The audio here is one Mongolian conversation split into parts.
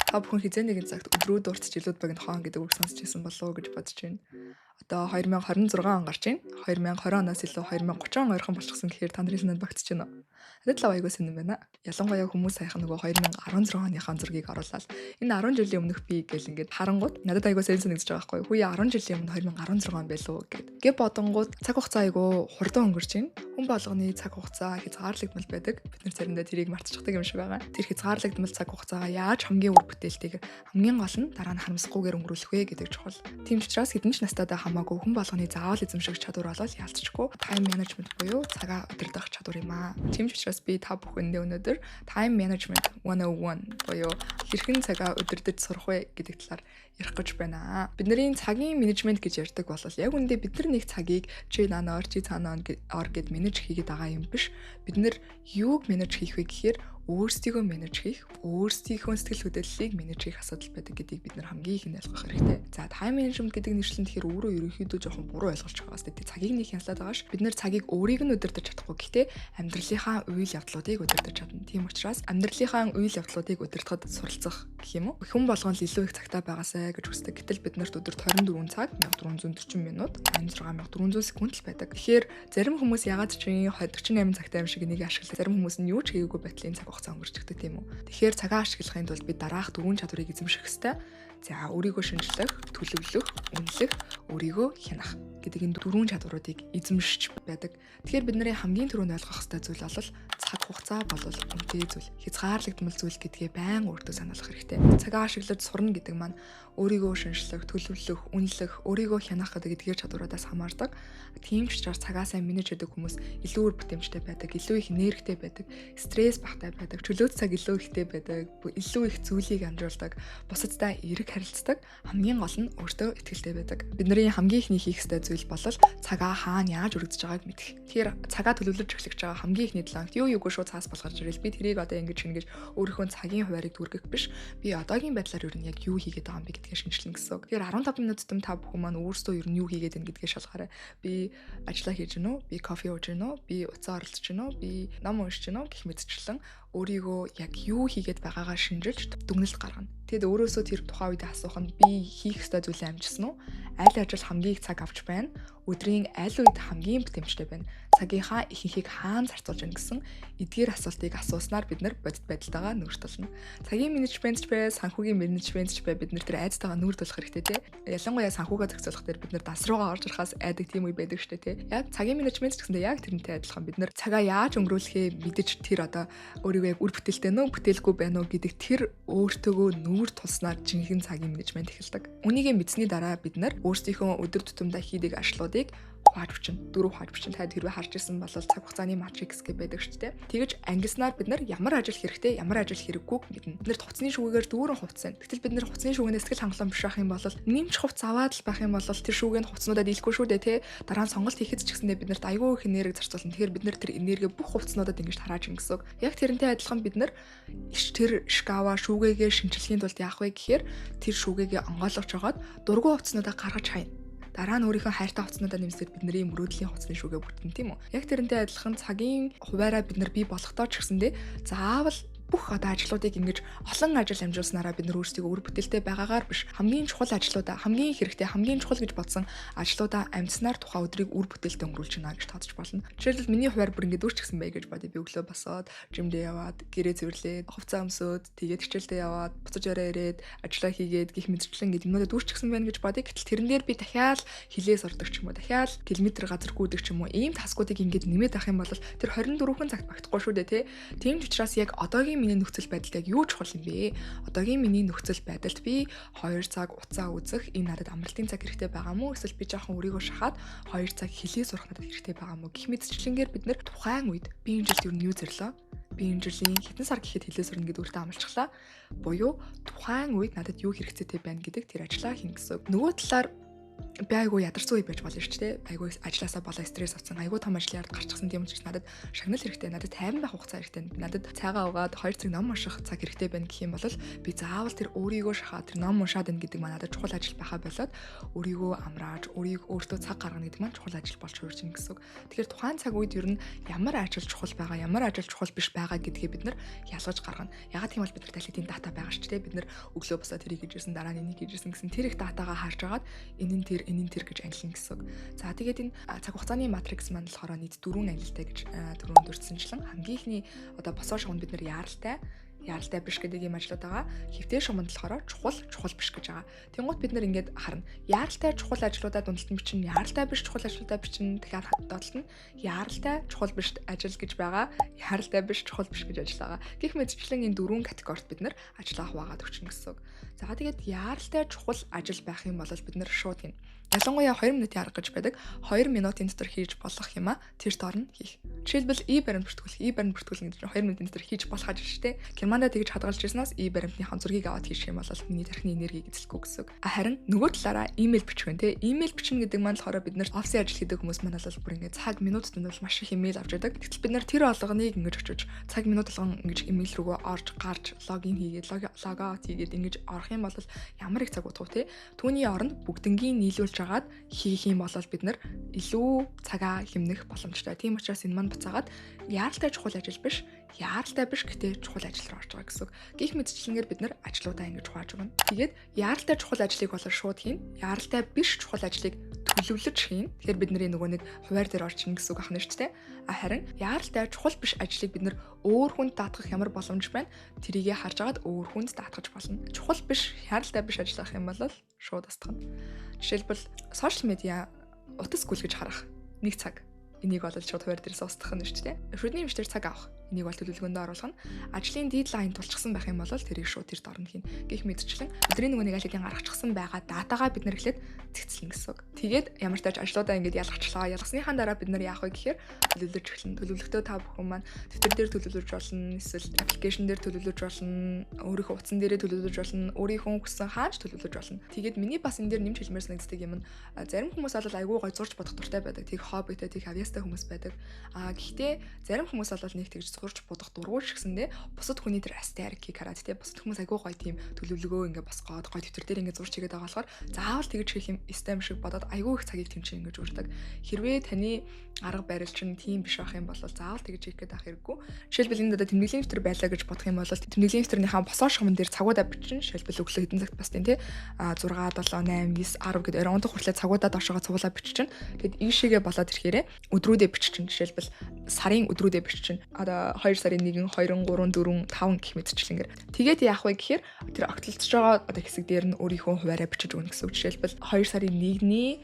Та бүхэн хизээ нэгэн цагт өдрөө дуртч жилүүд багт хоон гэдэг үг сонсч ирсэн болов уу гэж бодож байна. Одоо 2026 он гарч байна. 2020 оноос илүү 2030 он ойрхон болчихсон гэхээр та нарын санаанд багтж байна уу? Надад л аягүй сонирн байна. Ялангуяа хүмүүс саяхан нөгөө 2016 оныхаа зургийг оруулаад энэ 10 жилийн өмнөх би гэл ингээд харангууд надад аягүй сонирхож байгаа байхгүй. Хүүе 10 жилийн өмнө 2016 он байлуу гэд. Гэ бодонгууд цаг хугацаа аягүй хурдан өнгөрч байна. Хүн болгоны цаг хугацаа хязгаарлагдмал байдаг. Бид нар заримдаа тэрийг мартчихдаг юм шиг байгаа. Тэр хязгаарлагдмал цаг хугацаагаа яаж хамгийн үр бүтээлтэйг хамгийн гол нь дараа нь харамсахгүйгээр өнгөрүүлэх вэ гэдэг чухал. Тийм ч учраас хэдэн ч настайдаа хамаагүй хүн болгоны заавал эзэмших чадвар болол ялцчихгүй тайм менежмент буюу цагаа удирдах чадвар юм аа. Тийм ч учраас би та бүхэндээ өнөөдөр time management 101 буюу хэрхэн цагаа удирдах сурах вэ гэдэг талаар ярих гэж байна. Бидний цагийн менежмент гэж ярьдаг бол яг үндэ бид нар нэг цагийг чи наноор чи цаанаа ор гэд менеж хийгээд байгаа юм биш. Бид нар юуг менеж хийх вэ гэхээр өөрсдийгөө менеж хийх, өөрсдийнхөө сэтгэл хөдлөлийг менеж хийх асуудал байдаг гэдгийг бид нар хамгийн ихэнд ойлгох хэрэгтэй. За, time management гэдэг нэршлэн тэгэхээр өөрөө ерөнхийдөө жоохон буруу ойлгож байгаа бас тийм цагийг нэг хяналтаад байгаа ш. Бид нар цагийг өөрийг нь удирдах чадахгүй гэхдээ амьдралынхаа үйл явдлуудыг удирдах чадна. Тийм учраас амьдралынхаа үйл явдлуудыг удирдахад суралцах гэх юм уу? Хүн болгоно илүү их цагтаа байгаасай гэж хүсдэг. Гэтэл бид нарт өдөрт 24 цаг 1440 минут 86400 секунд л байдаг. Тэгэхээр зарим хүмүүс ягаад ч 48 цагтай юм шиг энийг ашиглах, зарим хүмүүс нь юу ч хийгээгүй байтлын цаг хугацаа өнгөрчдөг тийм үү. Тэгэхээр цагаа ашиглахын тулд бид дараах 4 чадварыг эзэмших ёстой. За, өөрийгөө шинжлэх, төлөвлөх, үнэлэх, өөрийгөө хянах гэдэг энэ 4 чадваруудыг эзэмшиж байдаг. Тэгэхээр бидний хамгийн түрүүнд ойлгох ёстой зүйл бол цаг хугацаа бол үнэтэй зүйл. Хязгаарлагдмал зүйл гэдгээ байн өөртөө сануулах хэрэгтэй. Цагаа ашиглаж сурна гэдэг маань өөрийгөө шинжлэх, төлөвлөх, үнэлэх, өөрийгөө хянах гэдэг эдгээр чадвараадаас хамаардаг. Тийм ч учраас цагаа сайн менеж хийдэг хүмүүс илүү үр бүтээмжтэй байдаг, илүү их энергитэй байдаг, стресс багтай байдаг, чөлөөт цаг илүү ихтэй байдаг, илүү их зүйлийг амжуулдаг, бусадтай эерэг харилцдаг, хамгийн гол нь өөртөө итгэлтэй байдаг. Бидний хамгийн ихний хийх ёстой зүйл бол цагаа хаана яаж үргэлжлэж байгааг мэдэх. Тэгэхээр цагаа төлөвлөж эхлэж байгаа хамгийн ихний талант юу юугүй шууд цаас болгож ирэл би тэрийг одоо ингэж шингэж өөрийнхөө цагийн хуваарийг дүүргэх биш. Би одоогийн байдлаар ер нь яг юу хийгээд байгаа юм бэ гэдгээ шинжилнэ гэсэн үг. Тэгэхээр 15 минут тутам та бүхэн маань өөрсдөө ер нь юу хийгээд байна гэдгээ шалгаарай. Би ажиллаа хийж гэнэ үү? Би кофе ууж гэнэ үү? Би уцаа оролцож гэнэ үү? Би ном уншиж гэнэ үү? Гэх мэтчлэн өөрийгөө яг юу хийгээд байгаагаа шинжилж дүгнэлт гаргана. Тэгэд өөрөөсөө тэр тухайн үед асуух нь би хийх ёстой зүйлээ амжсан уу? Аль ажил хамгийн их цаг авч байна? Өдрийн аль үед хамгийн бүтэмжтэй байна? Цагийнхаа ихэнхийг хаана зарцуулж байна гэсэн эдгээр асуултыг асууснаар бид нар бодит байдалтайгаа нүүртүүлнэ. Цагийн менежмент ч бай, санхүүгийн менежмент ч бай бид нар тэр айдтайгаа нүүртүүлэх хэрэгтэй тий. Ялангуяа санхүүгээ зохицуулах дээр бид нар дас руугаа орж ирахаас айдаг тийм үе байдаг шүү дээ тий. Яг цагийн менежмент ч гэсэндээ яг тэрнтэй адилхан бид нар цагаа яаж өнгөрүүлэхээ мэдэж тэр одоо өөрийгөө яг үр бүтээлтэй нөө бүтээлгүй байна уу гэдэг тэр өөртөөгөө нүүр тулснаар жинхэнэ цагийн менежмент эхэлдэг. Үнийг мэдсэний дараа бид нар өөрсдийнхөө өдөр тутамдаа хийдэг ажлуудыг хувааж бичнэ. 4 хувааж бичнэ. Та тэрвээ харж ирсэн бол цаг хугацааны матрикс гэж байдаг шүү дээ. Тэгэж ангилснаар бид нар ямар ажил хэрэгтэй, ямар ажил хэрэггүй мэднэ. Бид нар хуцсны шүүгээр дүүрэн хувцсан. Гэтэл бид нар хуцсны шүүгээс сэтгэл хангалуун биш байх юм бол нэмж хувц аваад л байх юм бол тэр шүүгийн хувцснуудаа дийлэхгүй шүү дээ, тэ. Дараа нь сонголт хийхэд ч гэсэндээ бид нарт аягүй их энерги зарцуулна. Тэгэхээр бид нар тэр энерги бүх хувцснуудад ингэж тарааж ин гэсэн үг. Яг тэрнтэй адилхан бид нар тэр шкава шүүгээгээ шинжилхийн тулд яах вэ гэхээр тэр шүүгээгээ онгойлгож жагаад дургуй хувцснуудаа гаргаж хайна. Дараа нь өөрийнхөө хайртай хувцснуудаа нэмсэд бидний мөрөөдлийн хувцсны шүүгээ бүрдэн тийм үү. Яг тэрнтэй адилхан цагийн хуваараа бид нар бий болохдоо ч гэсэндээ заавал бүх одоо ажлуудыг ингэж олон ажил амжуулснараа бид нар өөрсдийгөө үр бүтээлтэй байгаагаар биш хамгийн чухал ажлуудаа хамгийн хэрэгтэй хамгийн чухал гэж бодсон ажлуудаа амжснаар тухайн өдрийг үр бүтээлтэй өнгөрүүлж гинэ гэж тооцож болно. Жишээлбэл миний хуваар бүр ингэж өөрчлөгсөн бай гэж бодъё. Би өглөө босоод жимдээ яваад гэрээ цэвэрлээд хувцас өмсөөд тэгээд хичээлдээ яваад буцаж орой ирээд ажиллаа хийгээд гих мэдчлэн гэдэг юмнуудад өөрчлөгсөн байна гэж бодъё. Гэтэл тэрэн дээр би дахиад хилээ сурдаг ч юм уу дахиад километр газар гүйдэг ч юм уу ийм таскуудыг ингэж нэмээд авах юм бол тэр 24хэн цагт багтахгүй шүү дээ тий. Тийм ч учраас яг одоогийн миний нөхцөл байдалд яг юу чухал юм бэ? Одоогийн миний нөхцөл байдалд би 2 цаг уцаа үзэх энэ надад амралтын цаг хэрэгтэй байгаа мó? Эсвэл би жоохон өөрийгөө шахаад 2 цаг хилээ сурах надад хэрэгтэй байгаа мó? Гэх мэтчлэнгээр бид нэр тухайн үед би энэ жилд юу нь юу зэрлээ? Би энэ жилийн хэдэн сар гэхэд хилээ сурна гэдээ өөртөө амлчихлаа. Буюу тухайн үед надад юу хэрэгцээтэй байна гэдэг тэр ажлаа хийн гэсэн. Нөгөө талаар би айгүй ядарсан үе байж болно шүү дээ. Айгүй ажилласаа болоо стресс авсан, айгүй том ажлын ард гарчихсан тийм учраас надад шагнал хэрэгтэй, надад тайван байх хугацаа хэрэгтэй. Надад цайгаа угаад 2 цаг ном унших цаг хэрэгтэй байна гэх юм бол би заавал тэр өөрийгөө шахаад тэр ном уншаад байна гэдэг маань надад чухал ажил байхаа болоод өөрийгөө амрааж, өөртөө цаг гаргана гэдэг маань чухал ажил болж хувирч ийн гэсэн үг. Тэгэхээр тухайн цаг үед ер нь ямар ажил чухал байгаа, ямар ажил чухал биш байгаа гэдгийг бид нар ялгаж гаргана. Ягаад тийм бол бид нар талхитын дата байгаа шүү дээ. Бид нар өглөө босоод тэрийг хийж ирсэн, дараа нь энийг хийж ирсэн гэсэн тэр их датагаа харж агаад энэ нь тэр гэж ангилна гэсэн үг. За тэгээд энэ цаг хугацааны матрикс маань болохоор нийт 4 ангилалтай гэж түрүүнд дурдсанчлан хамгийн ихний одоо босоо шугамд бид нар яаралтай биш гэдэг юм ажлууд байгаа. Хэвтээ шугамд болохоор чухал биш гэж байгаа. Тэнгуут бид нар ингээд харна. Яаралтай чухал ажлуудаа дундалтан бичнэ, яаралтай биш чухал ажлуудаа бичнэ. Тэгэхээр хадгалт нь яаралтай чухал биш ажил гэж байгаа. Яаралтай биш чухал биш гэж ажил байгаа. Гэх мэтчлэн энэ 4 категорид бид нар ажиллаа хуваагаад өгчнө гэсэн үг. За тэгээд яаралтай чухал ажил байх юм бол бид нар шууд гин. Ялангуяа 2 минутын арга гэж байдаг. 2 минутын дотор хийж болох юм а тэр доор нь хийх. Жишээлбэл баримт бүртгүүлэх гэдэг чинь 2 минутын дотор хийж болох ажил шүү дээ. Германдад тэгж хадгалж ирсэнээс баримтныхаа зургийг аваад хийх юм бол миний тархины энергийг эзэлэхгүй гэсэн үг. Харин нөгөө талаараа имэйл бичих вэ те. Имэйл бичнэ гэдэг маань болохоор бид нар офисын ажил хийдэг хүмүүс маань бол бүр ингээд цаг минут тунавал маш их имэйл авч яадаг. Гэтэл бид нар тэр олгоныг ингэж очиж цаг минут болгон ингэж имэйл рүүгөө орж гарч логин хийгээд логоут хийгээд ингэж орох юм бол ямар их цаг удах вэ те. Түүний оронд бүгднгийн нийлүүлж агаад хийх юм бол бид нар илүү цагаа хэмнэх боломжтой. Тийм учраас энэ маань буцаагаад яаралтай чухал ажил биш, яаралтай биш гэтээ чухал ажил руу орж байгаа гэсэн үг. Гэх мэтчлэнгээр бид нар ажлуудаа ингэж хувааж өгнө. Тэгээд яаралтай чухал ажлыг бол шууд хийн, яаралтай биш чухал ажлыг төлөвлөж хийн. Тэгэхээр бидний нөгөө нэг хуваар дээр орчихно гэсэн үг ахна шүү дээ. Харин яаралтай чухал биш ажлыг бид нар өөр хүнд даатгах ямар боломж байна? Тэрийгэ харж агаад өөр хүнд даатгаж болно. Чухал биш, яаралтай биш ажил авах юм бол шууд устгана. Жишээлбэл сошиал медиа утас гүйлгэж харах 1 цаг. Энийг бол шууд хуваар дээрээс устгах нь шүү дээ. Шүдний эмчтэр цаг авах. Энийг бол төлөвлөгөөндөө оруулах нь. Ажлын дедлайн тулчихсан байх юм бол тэрийг шууд тэр дорн хийн. Гэх мэтчлэн өдрийн нөгөө нэг ажлын гаргачихсан байгаа датагаа бид нар эхлээд цэгцлэн гэсэн үг. Тэгээд ямар ч тач ажлуудаа ингэж ялгачлаа. Ялгасныхаа дараа бид нар яах вэ гэхээр төлөвлөж эхэлнэ. Төлөвлөгтөө та бүхэн маань дэвтэр дээр төлөвлөж болно, эсвэл аппликейшн дээр төлөвлөж болно, өөрийнхөө утсан дээрээ төлөвлөж болно, өөрийнхөө хүссэн хаач төлөвлөж болно. Тэгээд миний бас энэ дээр нэмж хэлмээр санагддаг юм нь зарим хүмүүс бол айгүй гой зурж бодох дуртай байдаг. Тэг хоббитэй, тэг авьяастай хүмүүс байдаг. Гэхдээ зарим хүмүүс бол нэг тэгж зурж бодох дургуул шигсэндээ бусад хүний тэр астарикийг хараад те бусад хүмүүс айгүй гоё тийм төлөвлөгөө ингээ босгоод гоё дэвтэр дээр ингээ зурж хийгээд байгаа болохоор заавал тэгж хийх юм систем шиг бодоод айгүй их цагийг тэмцэн ингээ өөртөг. Хэрвээ таны арга барил чинь тийм биш байх юм бол заавал тэгж хийх гээд ах хэрэггүй. Жишээлбэл энэ одоо тэмдэглэлийн дэвтэр байлаа гэж бодох юм бол тэмдэглэлийн дэвтэрийнхаа босоо шугамн дээр цагуудаа бичнэ. Жишээлбэл өглөө хэдэн цагт бас тийм те 6 7 8 9 10 гэдэг 20 онцох хүртэл цагуудаа доошоо цуглаа биччихнэ. Тэгэд ийшээгээ болоод ирэхээрээ өдрүүдээ биччихнэ. Жишээлбэл сарын өдрүүдээ биччихнэ. Одоо 2 сарын 1 2 3 4 5 гэх мэтчлэнгээр. Тэгээд яах вэ гэхээр тэр огтлолцож байгаа одоо хэсэг дээр нь өөрийнхөө хуваараа бичиж өгнө гэсэн үг. Жишээлбэл 2 сарын 1-ний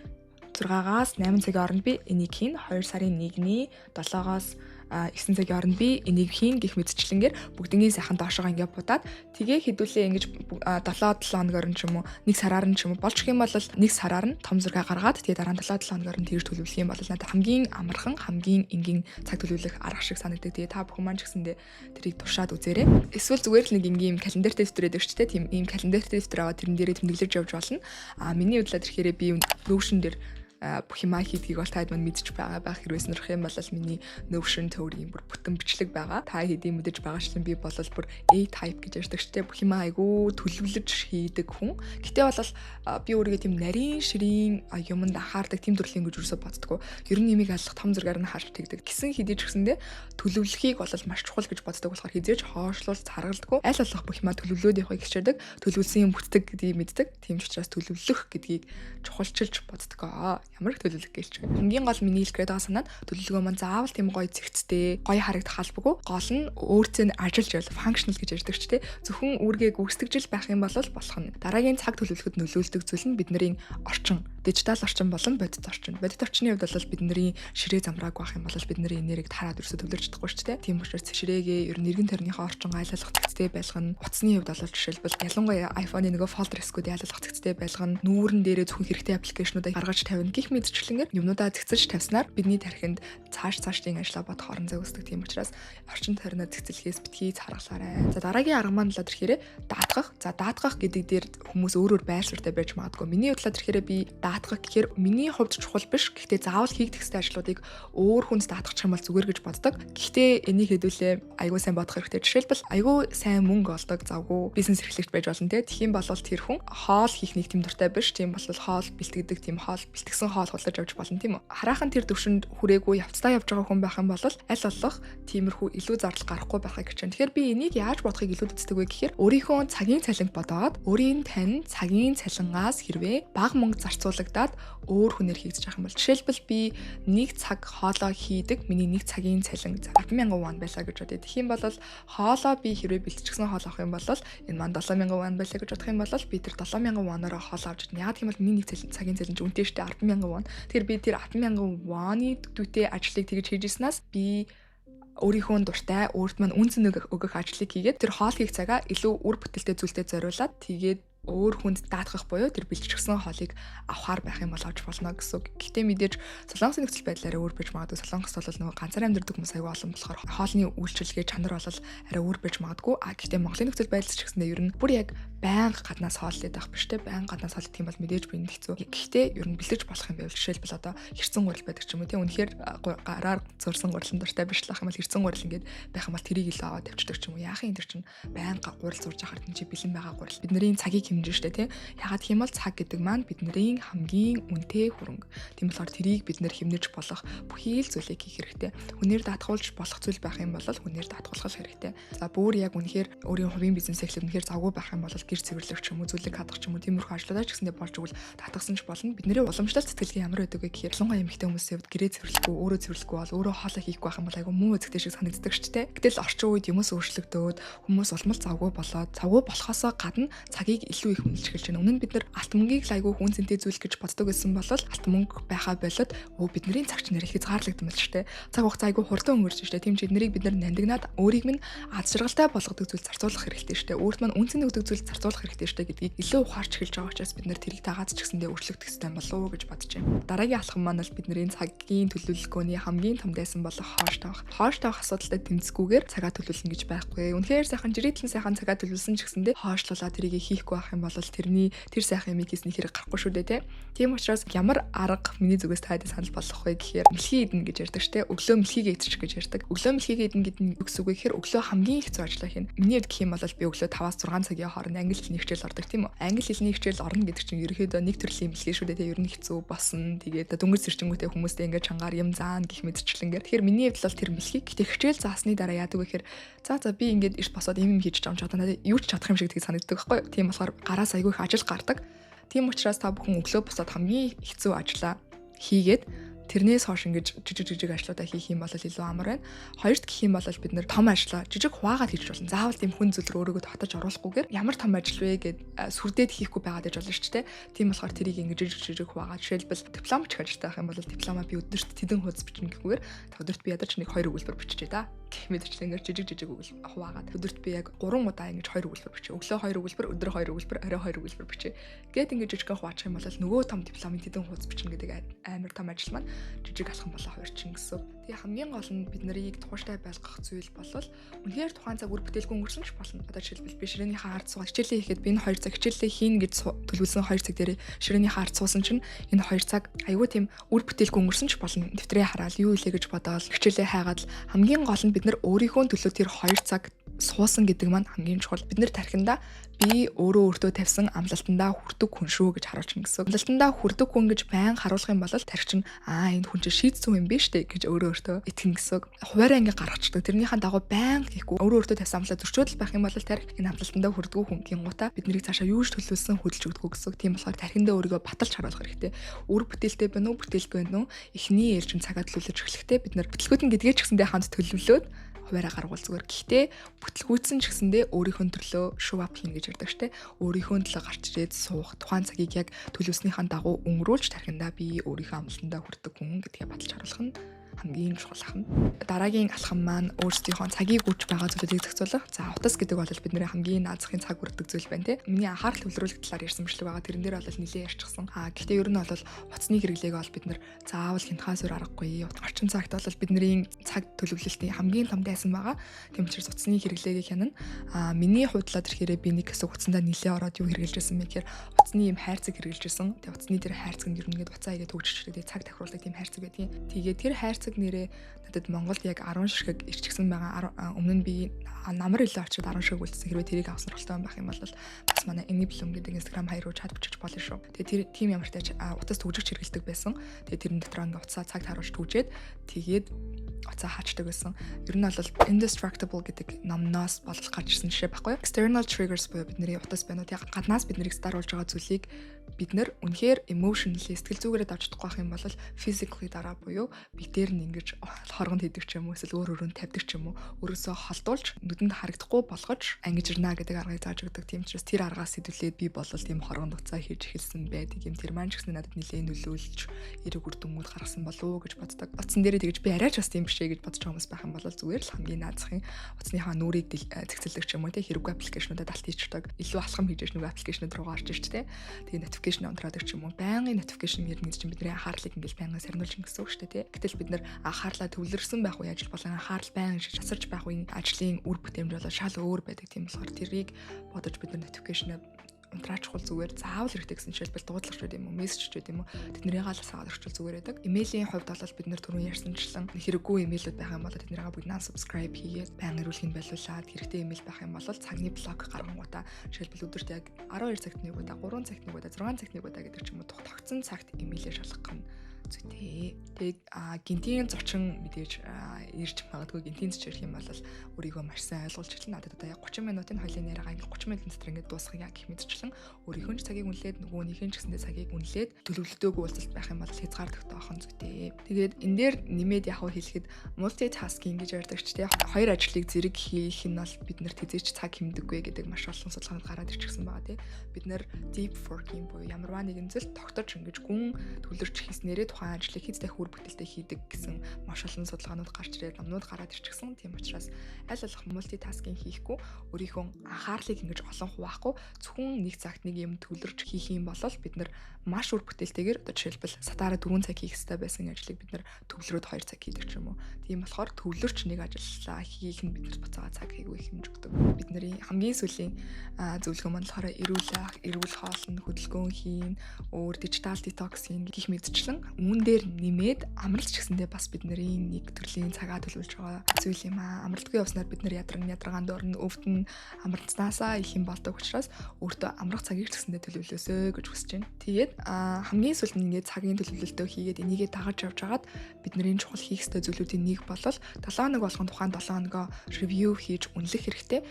6-аас 8 цагийн хооронд би энийг хийн, 2 сарын 1-ний 7-оос 9 цагийн хооронд би энийг хийн гэх мэтчлэнгээр бүгднийг сайхан доошоо ингээд будаад тэгээ хэдүүлээ ингэж 7 хоногор нь ч юм уу 1 сараар нь ч юм уу болж юм бол 1 сараар нь том зураг гаргаад тэгээ дараа нь 7 хоногор нь тэгж төлөвлөх юм бол надад хамгийн амархан хамгийн энгийн цаг төлөвлөх арга шиг санагддаг. Тэгээ та бүхэн маань ч гэсэндээ тэрийг туршаад үзээрэй. Эсвэл зүгээр л нэг энгийн календартай дэвтэр байдаг шүү дээ. Тийм ийм календартай дэвтэр аваад тэрэн дээрээ тэмдэглэж явж болно. Миний бодлоор ирэхээр би Notion дээр бүх юм хийдгийг бол таад мань мэдчих байгаа байх. Хэрвээ сонирх юм бол миний Notion төврийн бүр бүтэн бичлэг байгаа. Та хэдийн мэдэж байгаачлан би бол бүр A-type гэж ярьдаг шүү дээ. Бүх юм айгүй төлөвлөж хийдэг хүн. Гэтэ бол би өөрийгөө тийм нарийн ширийн юмд анхаардаг тийм төрлийн гэж юусоо боддгоо. Ер нь нэмийг алах том зургаар нь харж тэгдэг. Гисэн хэдий ч гэсэндээ төлөвлөхийг бол маш чухал гэж боддог болохоор хизээж хоошлуулж харгалдаггүй. Аль болох бүх юмаа төлөвлөөд явахыг хичээдэг. Төлөвлөсөн юм бүтдэг гэдгийг мэддэг. Тийм ч учраас төлөвлөх гэдгийг чухалчилж боддгоо. Ямар их төлөвлөх гэлч вэ? Хамгийн гол миний хэлгээд байгаа санаа төлөвлөгөө маань заавал тийм гоё зэгцтэй, гоё харагдах албагүй. Гол нь өөртөө ажиллаж байл functional гэж ярьдаг ч тийм. Зөвхөн үүргээ гүйцэтгэж байх юм бол болох нь. Дараагийн цаг төлөвлөхөд нөлөөлдөг зүйл нь бидний орчин, дижитал орчин болон бодит орчин. Бодит орчны хувьд бол бидний ширээ замрааг байх юм бол бидний энергийг тараад ерөөсө төвлөрч чадахгүй ч тийм. Тийм учраас ширээгээ ер нь эргэн тойрныхоо орчин айлалгах зэгцтэй байлгана. Утасны хувьд бол жишээлбэл ялангуяа iPhone-ы нөгөө folder-скүүд айлалгах зэгцтэй байлгана. Нүүрэн дээрээ зөвхөн хэрэгтэй аппликейшнуудыг гаргаж тавина. их мэдчлэнгээр юмнуудаа зэгцэлж тавьснаар бидний тархинд цаашлын ажлаа бодох орон зай үүсдэг. Тийм учраас орчин тойрноо зэгцэлхээс битгий цааргалаарай. За дараагийн арга маань л ирэхээр даатгах. За даатгах гэдэг дээр хүмүүс өөр байр суурьтай байж магадгүй. Миний бодлоор ирэхээр би даатгах гэхээр миний хувьд чухал биш. Гэхдээ заавал хийгдэх ёстой ажлуудыг өөр хүнд даатгах юм бол зүгээр гэж боддог. Гэхдээ энийг хэдүүлээ айгүй сайн бодох хэрэгтэй. Жишээлбэл айгүй сайн мөнгө олдог завгүй бизнес эрхлэгч байж болно те. Тэгхийн бол тэр хүн хоол хийх нэг тийм дуртай биш. Тийм бол хоол бэлтгэдэг тийм хоол бэлтгэсэн хоол худалдаж авч болно тийм үү. Хараахан тэр төвшөнд хүрээгүй явцдаа явж байгаа хүн байх юм бол аль болох тиймэрхүү илүү зардал гарахгүй байхыг хичээн. Тэгэхээр би энийг яаж бодохыг илүү үздэг вэ гэхээр өөрийнхөө цагийн цалинг бодоод өөрийн тань цагийн цалингаас хэрвээ бага мөнгө зарцуулагдаад өөр хүнээр хийгдэж байгаа юм бол жишээлбэл би нэг цаг хоолоо хийдэг миний нэг цагийн цалин 10,000 вон байлаа гэж бодъё. Тэгэх юм бол хоолоо би хэрвээ бэлтгэсэн хоол авах юм бол энэ маань 7,000 вон байлаа гэж бодох юм бол би тэр 7,000 воноор хоол авч яагаад гэвэл миний нэг цагийн цалин ч үнэтэй штэ 10,000 вон. Тэгэхээр би тэр 10,000 воны төдийтэй ажлыг тэгж хийж ирснаас би өөрийнхөө дуртай өөрт маань үнц нэг өгөх ажлыг хийгээд тэр хоол хийх цагаа илүү үр бүтээлтэй зүйлтэй зориулаад тэгээд өөр хүнд даатгах буюу тэр бэлтгэсэн хоолыг авахар байх юм бол авч болно гэсэн үг. Гэхдээ мэдээж солонгосын нөхцөл байдлаараа өөр байж магадгүй. Солонгос бол нөгөө ганцаар амьдардаг хүмүүс аягүй олон болохоор хоолны үйлчилгээ чанар бол арай өөр байж магадгүй. Гэхдээ Монголын нөхцөл байдал ч гэсэндээ ер нь бүр яг байнга гаднаас хоол идэх байх биш те. Байнга гаднаас хоол идэх юм бол мэдээж биенд хэцүү. Гэхдээ ер нь бэлдэж болох юм байвал жишээлбэл одоо хэрцэн гурил байдаг ч юм уу те. Үнэхээр гараар зурсан гурилан дуртай биш лах юм бол хэрцэн гурил ингээд байх юм бол тэрийг илүү аваад тавьчихдаг ч юм уу. Яахын энэ чинь байнга гурил зурж ахаар энэ чинь бэлэн байгаа гурил. Бидний цагийг хэмжиж штэ тий. Ягаад гэм бол цаг гэдэг маань бидний хамгийн үнэтэй хөрөнгө. Тийм болохоор тэрийг бид нэр хэмнэж болох бүхий л зүйлийг хийх хэрэгтэй. Хүнээр даатгуулж болох зүйл байх юм бол хүнээр даатгуулах хэрэгтэй. За бүр яг үнэхээр өөрийн хувийн бизнес эхлэх үнэхээр завгүй байх юм бол гэр цэвэрлэх ч юм уу, зүйлийг хадах ч юм уу, тиймэрхүү ажлуудаа ч гэсэндээ болж игэл даатгасан ч болно. Бидний уламжлалт сэтгэлгээ ямар байдаг вэ гэхээр ялангуяа эмэгтэй хүмүүсийн хувьд гэрээ цэвэрлэхгүй, өөрөө цэвэрлэхгүй бол өөрөө хоолоо хийхгүй байх юм бол айгүй муу үзэгтэй шиг санагддаг ч тий. Гэтэл орчин үед юмс өөрчлөгдөөд хүмүүс улмал завгүй болоод завгүй болохоосоо гадна цагийг илүү их үнэлж эхэлж байна. Өмнө нь бид нар алт мөнгийг л айгүй хүн зэнтэй зүйл гэж боддог байсан бол алт мөнгө байхаа болоод бидний цаг чинь нэр их хязгаарлагдсан байл ч тий. Цаг хугацаа айгүй хурдан өнгөрч штэ. Тийм ч эднэрийг бид нар нандинаад өөрийг минь аз жаргалтай болгодог зүйл зарцуулах хэрэгтэй штэ. Өөрт маань үнцэн өгдөг зүйл зарцуулах хэрэгтэй штэ гэдгийг илүү ухаарч эхэлж байгаа учраас бид нар тэрийг дагаад ч гэсэндээ өөрчлөгдөх хэрэгтэй болов уу гэж бодож байна. Дараагийн алхам маань л бидний цагийн төлөвлөгөөний хамгийн том дайсан болох хоош тавах. Хоош тавах асуудалтай тэмцэхгүйгээр цагаа төлөвлөнө гэж байхгүй. Үнэхээр сайхан жирийтлэн сайхан цагаа төлөвлөсөн ч гэсэндээ хоошлуулаад тэрийг хийхгүй байх юм бол тэр сайхан юм хийсний хэрэг гарахгүй шүү дээ тий. Тийм учраас ямар арга миний зүгээс таад санал болох вэ гэхээр мэлхий идэн гэж ярьдаг штэ. Өглөө мэлхийг идчих гэж ярьдаг. Өглөө мэлхийг идэн гэдэг нь юу гэсэн үг вэ гэхээр өглөө хамгийн хэцүү ажлаа хийнэ. Миний хувьд гэх юм бол би өглөө 5-6 цагийн хооронд англи хэлний хичээл ордог тийм үү. Англи хэлний хичээл орно гэдэг чинь ерөөхдөө нэг төрлийн мэлхий шүү дээ тий. Ер нь хэцүү босно. Тэгээд дөнгөж сэрчингүүтэй хүмүүстэй ингээд чангаар юм заана гэх мэдчлэнгээр. Тэгэхээр миний хувьд бол тэр мэлхийг гэтээ хичээл заасны дараа яадаг вэ гэхээр за би ингээд ирж босоод юм хийж чам чадана надад юу ч чадах юм шиг тийг санагддаг байхгүй юу. Тийм болохоор гараас айгүй их ажил гардаг. Тийм учраас та бүхэн өглөө босоод хамгийн хэцүү ажлаа хийгээд тэрнээс хойш ингэж жижиг ажлуудаа хийх юм бол илүү амар байна. Хоёрт гэх юм бол бид нэр том ажлаа жижиг хуваагаад хийж болно. Заавал тийм хүн зүйл рүү өөрийгөө татаж оруулахгүйгээр ямар том ажил вэ гэд сүрдээд хийхгүй байгаад байж болно шүү дээ. Тийм болохоор тэрийг ингэж жижиг хуваагаад жишээлбэл диплом ч ажиллаж байх юм бол дипломаа би өдөрт тэдэн хуудас бичнэ гэхгүйгээр өдөрт би ядарч нэг 2 өгүүлбэр биччихье да. Гэх мэтчлэн ингэж жижиг хуваагаад өдөрт би яг 3 удаа ингэж 2 өгүүлбэр бичээ. Өглөө 2 өгүүлбэр, өдөр 2 өгүүлбэр, орой 2 өгүүлбэр бичээ. Гэт ингэж жижигхэн хуваачих юм бол нөгөө том дипломын тэдэн хуудас бичнэ гэдэг амар том ажил маань жижиг алхам болоо хуурчин гэсэн. Тэгээ хамгийн гол нь бид нарыг тууштай байлгах зүйл болвол үнэхээр тухайн цаг үр бүтээлгүй өнгөрсөн ч болно. Одоо жишээлбэл би ширээнийхээ ард суугаад хичээлээ хийхэд би энэ 2 цаг хичээлээ хийн гэж төлөвлөсөн 2 цаг дээр ширээнийхээ ард суусан чинь энэ 2 цаг аюу тийм үр бүтээлгүй өнгөрсөн ч болно. Дэвтрээ хараад юу илээ гэж бодоод хичээлээ хайгаад л хамгийн гол нь бид нар өөрийнхөө төлөө тэр 2 цаг суусан гэдэг маань хамгийн чухал. Бид нэр тархинда би өөртөө тавьсан амлалтандаа хүрдэг хүн шүү гэж харуулчихна гэсэн. Амлалтандаа хүрдэг хүн гэж байн харуулах юм бол тархич нь энэ хүн чинь шийдсэн юм биш үү гэж өөртөө итгэнэ гэсэн. Хуваараа ингээ гаргачихдаг. Тэрнийхэн дагуу байн хийхгүй өөртөө тавьсан амлалт зөрчөөдөл байх юм бол тархи энэ амлалтандаа хүрдэг хүнгийн гутаа бид нарыг цаашаа юу ч төлөвлөсөн хөдөлж өгдөг гэсэн. Тийм болохоор тархиндаа өөрийгөө баталж харуулах хэрэгтэй. Үр бүтээлтэй байна уу, бүтээлгүй байна уу? Эхний ээлжин цагаа төлөвлөж эхлэхдээ бид нар бүтлгүүд нь гэдгээ ч гэсэндээ хамт төлөвлөөд хуваараа гаргуул зүгээр. Гэхдээ бүтлгүүцсэн ч гэсэндээ өөрийнхөө төлөө show up хийн гэж ярьдаг штэ. Өөрийнхөө төлөө гарч ирээд суух, тухайн цагийг яг төлөвснийхэн дагуу өнгөрүүлж тархиндаа би өөрийнхөө амлалтандаа хүрдэг хүн гэдгээ баталж харуулах нь хамгийн чухал ахна. Дараагийн алхам маань өөрсдийнхөө цагийг өгч байгаа зүйлүүдийг зохицуулах. За утас гэдэг бол бидний хамгийн наазахын цаг үрдэг зүйл байна те. Миний анхаарал төвлөрүүлэх талаар ярьсан бичлэг байгаа. Тэрэн дээр бол нэлээд ярьчихсан. Гэхдээ ер нь бол утасны хэрэглээг бол бид нар заавал хянахаас өөр аргагүй. Орчин цагт бол бидний цаг төлөвлөлтийн хамгийн том дайсан байгаа. Тийм учраас утасны хэрэглээгийг хянана. Миний хувьдлаад ирэхээр би нэг хэсэг утсандаа нэлээд ороод юу хэрэгжилж байсан бэ гэхээр утасны юм хайрцаг хэрэгжилж байсан. Тэгээ утасны дээр хайрцаг нь ер нь уцаа игээд төгжчихлээ. Тэгээ цаг тахируулдаг тийм хайрцаг байдгийн. Тэгээд тэр хайрцаг нэрээ надад Монголд яг 10 ширхэг ирчихсэн байгаа. Өмнө нь би намар илүү очиод 10 ширхэг үлдсэн. Хэрвээ тэрийг авах сонирхолтой байх юм бол бас манай Enable гэдэг Instagram хаяг руу чат бичиж болно шүү. Тэгээ тэр тийм ямар ч тач утас төгжигч хэрэгэлдэг байсан. Тэгээ тэрэн дотор ингээ уцаа цаг тааруулж төгжээд тэгээд уцаа хаачдаг байсан. Ер нь бол Indestructible гэдэг номноос болох гарч ирсэн жишээ байхгүй. External triggers буюу бидний утас байна уу. Тэгээ гаднаас биднийг даруулж байгаа зүйлийг бид нар үнэхээр emotionally сэтгэл зүгээрээ давж чадахгүй байх юм бол physically дараа буюу бидээр нь ингэж хоргонд хийдэг ч юм уу эсвэл өөр өөрөнд тавьдаг ч юм уу өөрөөсөө холдуулж нүдэнд харагдахгүй болгож ангиж ирнэ гэдэг аргыг зааж өгдөг. Тийм учраас тэр аргаас сэдвлээд би болол тийм хоргонд уцаа хийж эхэлсэн байдаг юм. Тэр маань ч гэсэн надад нэлээд нөлөөлж эрэг үр дүнгууд гаргасан болов уу гэж боддог. Утсан дээрээ тэгж би арайч бас тийм бишээ гэж бодож байгаа хүмүүс байх юм бол зүгээр л хамгийн наазахын утасныхаа нүрийг зэгцэлдэг ч юм уу те хэрэггүй аппликейшнуудад алт хийчихдэг. Илүү алхам хийж нөгөө аппликейшнууд руу гарч ирч те. Тэгээ notification онтроод ч юм уу байнгын notification ирнэ гэж чинь бидний анхаарлыг ингээл байнгын сарниулж гэсэн үг шүү дээ те. Гэтэл бид нар анхаарлаа төвлөрсөн байх үе ажил болон анхаарал байнг шасарч байх үеийн ажлын үр бүтээмж бол шал өөр байдаг. Тийм болохоор тэрийг бодож бид нар notification унтраачихвал зүгээр заавал хэрэгтэй гэсэн жишээлбэл дуудлагч байд юм уу, мессеж байд юм уу тэднэрийг алсаад орчуул зүгээр байдаг. Имэйлийн хувьд бол бид нэр түрүүн ярьсанчлан хэрэггүй имэйлүүд байх юм бол тэднэрийг бүгд unsubscribe хийгээд байнга ирүүлэхийг байлуулаад хэрэгтэй имэйл байх юм бол цагны блок гаргангуудаа жишээлбэл өдөрт яг 12 цагт нэг удаа, 3 цагт нэг удаа, 6 цагт нэг удаа гэдэг ч юм уу тогтцсон цагт имэйлээ шалгах нь зүйтэй. Тэгээд гинтийн зочин мэдээж ирж магадгүй гинтийн зочин ирэх юм бол өөрийгөө маш сайн ойлгуулж эхэлнэ. Надад одоо яг 30 минутын хоёлын яриагаа ингээ 30 минутын дотор ингээ дуусгах яг гэх мэдчихлэн өөрийнхөө ч цагийг үнэлээд нөгөөнийхөө ч гэсэндээ цагийг үнэлээд төлөвлөлтөөгүй уулзалт байх юм бол хязгаарлагдах ахын зүйтэй. Тэгээд энэ дээр нэмээд яг хэлэхэд multitasking гэж ярьдаг ч тийм хоёр ажлыг зэрэг хийх нь бол биднэрт хэзээ ч цаг хэмдэггүй гэдэг маш олон судалгаанууд гараад ирчихсэн байгаа тийм. Бид нэр deep working буюу ямарваа нэгэн зүйл тогтож ингэж гүн төлөрч хийснээрээ тухайн ажлыг хэз дахь үр бүтээлтэй хийдэг гэсэн маш олон судалгаанууд гарч ирээд номнууд гараад ирчихсэн. Тийм учраас аль болох multitasking хийхгүй өөрийнхөө анхаарлыг ингэж олон хуваахгүй зөвхөн нэг цагт нэг юм төлөрч хийх юм бол бид нар маш үр бүтээлтэйгээр одоо жишээлбэл сатаараа 4 цаг хийх хэрэгтэй байсан ажлыг бид нар төвлөрөөд 2 цаг хийдэг ч юм уу. Тийм болохоор төвлөрч нэг ажиллаа хийх нь биднэрт буцаага цаг хийгүй хэмж өгдөг. Бидний хамгийн сүүлийн зөвлөгөө маань болохоор эрүүл хоолн хөдөлгөөн хийн, өөр дижитал детокс хийн гэх мэтчлэн үүн дээр нэмээд амралт ч гэсэндээ бас бидний нэг төрлийн цагаа төлөвлөж байгаа зүйл юм аа. Амралтгүй явснаар бид нар ядаргаанд орно, өвдөн амралтнаасаа их юм болдог учраас өөртөө амрах цагийг ч гэсэндээ төлөвлөөсэй гэж хүсэж байна. Тэгээд хамгийн сүүлд ингээд цагийн төлөвлөлтөө хийгээд энийгээ дагаж явж хагаад бидний чухал хийх ёстой зүйлүүдийн нэг бол 7 хоног болгон тухайн 7 хоногоо ревю хийж үнэлэх хэрэгтэй.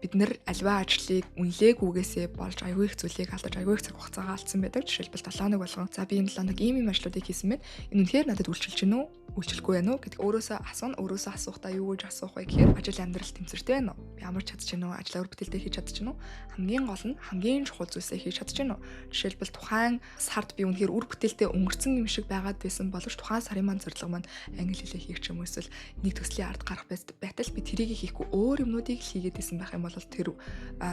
Бид нар альва ажлыг үнэлээгүйгээсээ болж аягүй их зүйлийг алдаж аягүй их цаг хугацаагаа алдсан байдаг. Жишээлбэл 7 хоног болгон за би энэ 7 хоног ийм ажлуудыг хийсэн байна. Энэ үнэхээр надад үйлчилж гэнэ үү? Үйлчлэхгүй байна уу гэдэг өөрөөсөө асуухтаа юу гэж асуух вэ гэхээр ажил амьдрал тэмцэртэй байна уу? Би ямар чадж гэнэ үү? Ажлаа үр бүтээлтэй хийж чадж гэнэ үү? Хамгийн гол нь хамгийн чухал зүйлсээ хийж чадж гэнэ үү? Жишээлбэл тухайн сард би үнэхээр үр бүтээлтэй өнгөрцөн юм шиг байгаад байсан боловч тухайн сарын маань зорилго маань англи хэлээ хийх ч юм уу эсвэл нэг төслийн ард гарах байтал би тэрийг хийхгүй өөр юмнуудыг хийгээд исэн байх юм бол тэр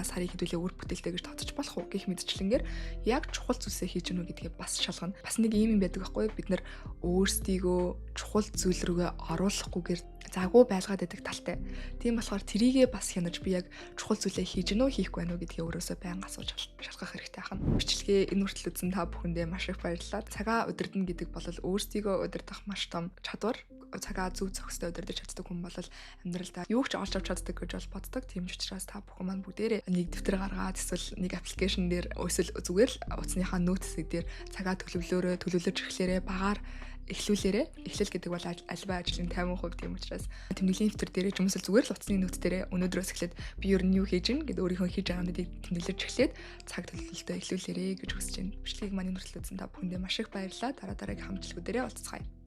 сарыг хэдүүлээ үр бүтээлтэй гэж тооцож болох уу гэх мэдчлэнгээр яг чухал зүйлсээ хийж гэнэ үү гэдгээ бас шалгана. Бас нэг ийм юм байдаг байхгүй бид нар өөрсдийгөө чухал зүйл рүүгээ оруулахгүйгээр заагүй байлгаад байдаг талтай. Тийм болохоор тэрийгээ бас хянаж би яг чухал зүйлээ хийж гэнэ үү хийхгүй байна уу гэдгээ өөрөөсөө байнга асууж шалгах хэрэгтэй байна. Бичлэгээ энэ хүртэл үзсэн та бүхэндээ маш их баярлалаа. Цагаа удирдна гэдэг бол өөрсдийгөө удирдах маш том чадвар. Цагаа зөв зохистой удирдах чаддаг хүн бол амьдралдаа юу ч олж авч чаддаг гэж бол боддог. Тийм ч учраас та бүхэн маань бүгдээрээ нэг дэвтэр гаргаад эсвэл нэг аппликейшн дээр эсвэл зүгээр л утасныхаа нүүт хэсэг дээр цагаа төлөвлөж эхлээрээ багаар эхлүүлээрээ эхлэл гэдэг бол альва ажлын 50% тийм учраас тэмдэглэлийн дэвтэр дээр ч юм уу зүгээр л утасны нүүт дээр өнөөдрөөс эхлээд би ер нь юу хийж гин гэдэг өөрийнхөө хийж байгаа юмнуудыг тэмдэглэж эхлээд цаг төлөвлөлтөө эхлүүлээрээ гэж хүсэж байна. Бичлэгийг маань өнөрлөсөн та бүхэндээ маш их баярлалаа. Дараагийн хамтлагуудаараа уулзцгаая.